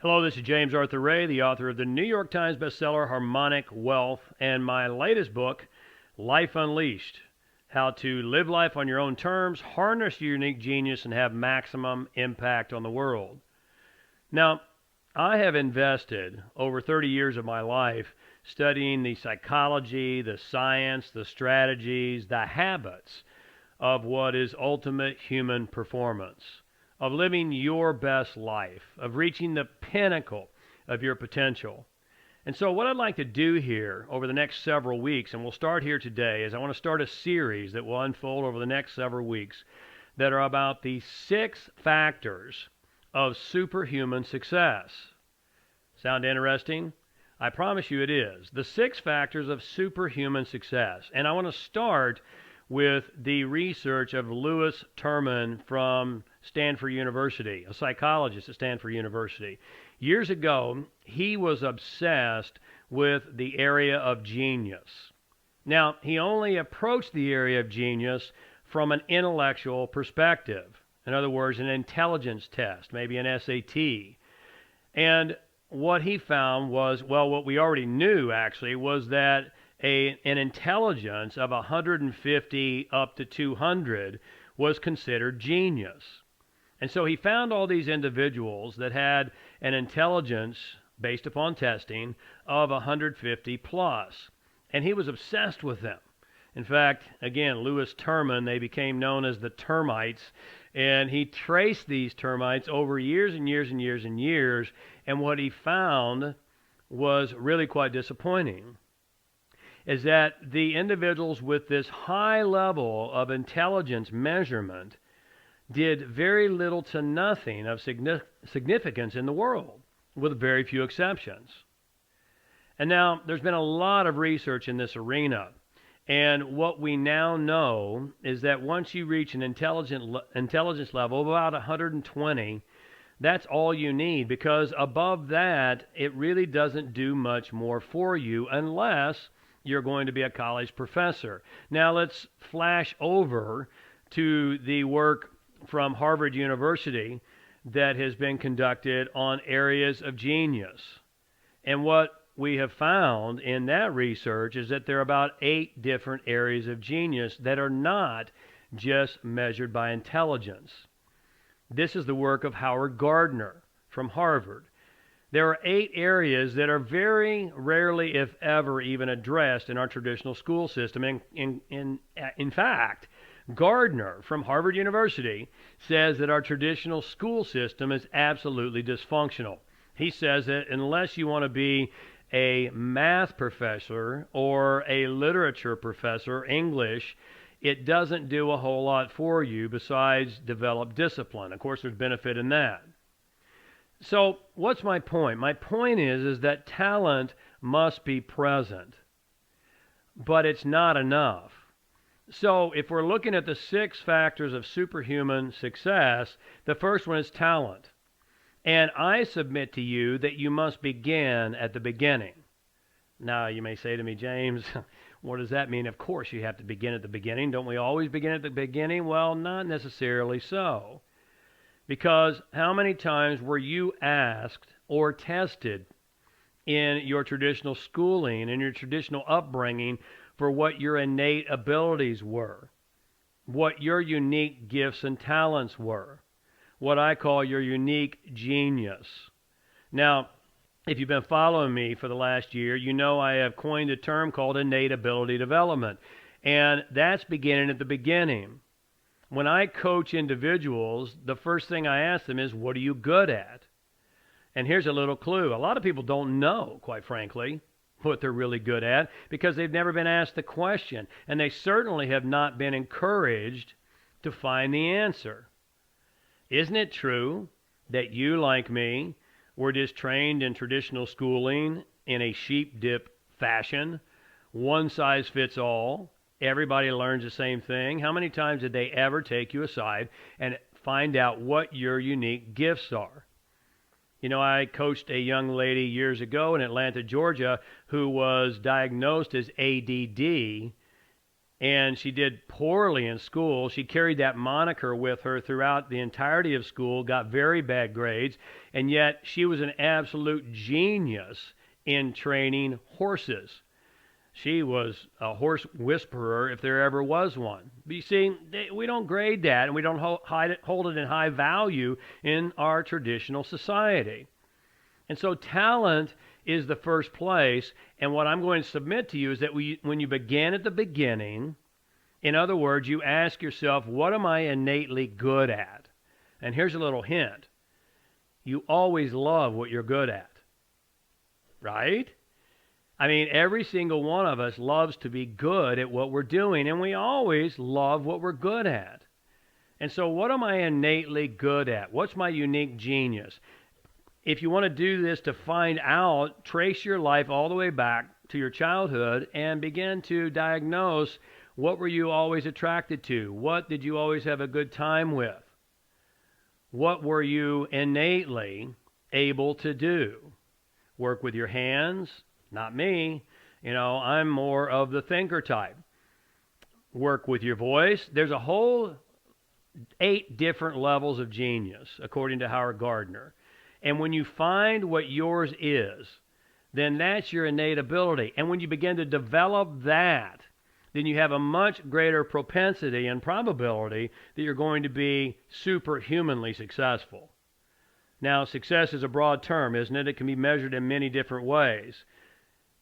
Hello, this is James Arthur Ray, the author of the New York Times bestseller Harmonic Wealth, and my latest book, Life Unleashed: How to Live Life on Your Own Terms, Harness Your Unique Genius, and Have Maximum Impact on the World. Now, I have invested over 30 years of my life studying the psychology, the science, the strategies, the habits of what is ultimate human performance, of living your best life, of reaching the pinnacle of your potential. And so what I'd like to do here over the next several weeks, and we'll start here today, is I want to start a series that will unfold over the next several weeks that are about the 6 factors of superhuman success. Sound interesting? I promise you it is. The 6 factors of superhuman success. And I want to start with the research of Lewis Terman from Stanford University, a psychologist at Stanford University. Years ago, he was obsessed with the area of genius. Now, he only approached the area of genius from an intellectual perspective. In other words, an intelligence test, maybe an SAT. And what he found was, well, what we already knew actually was that an intelligence of 150 up to 200 was considered genius. And so he found all these individuals that had an intelligence based upon testing of 150 plus. And he was obsessed with them. In fact, again, Lewis Terman, they became known as the termites. And he traced these termites over years and years and years and years. And what he found was really quite disappointing, is that the individuals with this high level of intelligence measurement did very little to nothing of significance in the world, with very few exceptions. And now there's been a lot of research in this arena. And what we now know is that once you reach an intelligence level of about 120, that's all you need, because above that, it really doesn't do much more for you unless you're going to be a college professor. Now let's flash over to the work from Harvard University that has been conducted on areas of genius. And what we have found in that research is that there are about 8 different areas of genius that are not just measured by intelligence. This is the work of Howard Gardner from Harvard. There are 8 areas that are very rarely, if ever, even addressed in our traditional school system. In fact, Gardner from Harvard University says that our traditional school system is absolutely dysfunctional. He says that unless you want to be a math professor or a literature professor, English, it doesn't do a whole lot for you besides develop discipline. Of course, there's benefit in that. So what's my point? My point is that talent must be present, but it's not enough. So if we're looking at the 6 factors of superhuman success, the first one is talent. And I submit to you that you must begin at the beginning. Now you may say to me, James, what does that mean? Of course you have to begin at the beginning. Don't we always begin at the beginning? Well, not necessarily so. Because how many times were you asked or tested in your traditional schooling, in your traditional upbringing, for what your innate abilities were, what your unique gifts and talents were, what I call your unique genius? Now, if you've been following me for the last year, you know I have coined a term called innate ability development, and that's beginning at the beginning. When I coach individuals, the first thing I ask them is, what are you good at? And here's a little clue. A lot of people don't know, quite frankly, what they're really good at because they've never been asked the question, and they certainly have not been encouraged to find the answer. Isn't it true that you, like me, were just trained in traditional schooling in a sheep dip fashion, one size fits all? Everybody learns the same thing. How many times did they ever take you aside and find out what your unique gifts are? You know, I coached a young lady years ago in Atlanta, Georgia, who was diagnosed as ADD, and she did poorly in school. She carried that moniker with her throughout the entirety of school, got very bad grades, and yet she was an absolute genius in training horses. She was a horse whisperer if there ever was one. But you see, we don't grade that, and we don't hold it in high value in our traditional society. And so talent is the first place, and what I'm going to submit to you is that when you begin at the beginning, in other words, you ask yourself, what am I innately good at? And here's a little hint. You always love what you're good at, right? I mean, every single one of us loves to be good at what we're doing, and we always love what we're good at. And so what am I innately good at? What's my unique genius? If you want to do this to find out, trace your life all the way back to your childhood and begin to diagnose what were you always attracted to? What did you always have a good time with? What were you innately able to do? Work with your hands? Not me. You know, I'm more of the thinker type. Work with your voice. There's a whole 8 different levels of genius, according to Howard Gardner. And when you find what yours is, then that's your innate ability. And when you begin to develop that, then you have a much greater propensity and probability that you're going to be superhumanly successful. Now, success is a broad term, isn't it? It can be measured in many different ways.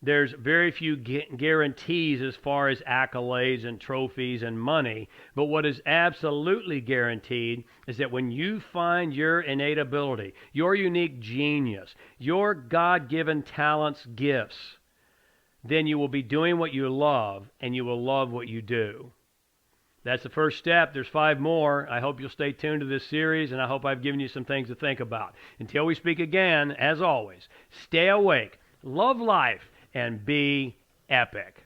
There's very few guarantees as far as accolades and trophies and money, but what is absolutely guaranteed is that when you find your innate ability, your unique genius, your God-given talents, gifts, then you will be doing what you love, and you will love what you do. That's the first step. There's 5 more. I hope you'll stay tuned to this series, and I hope I've given you some things to think about. Until we speak again, as always, stay awake, love life, and be epic.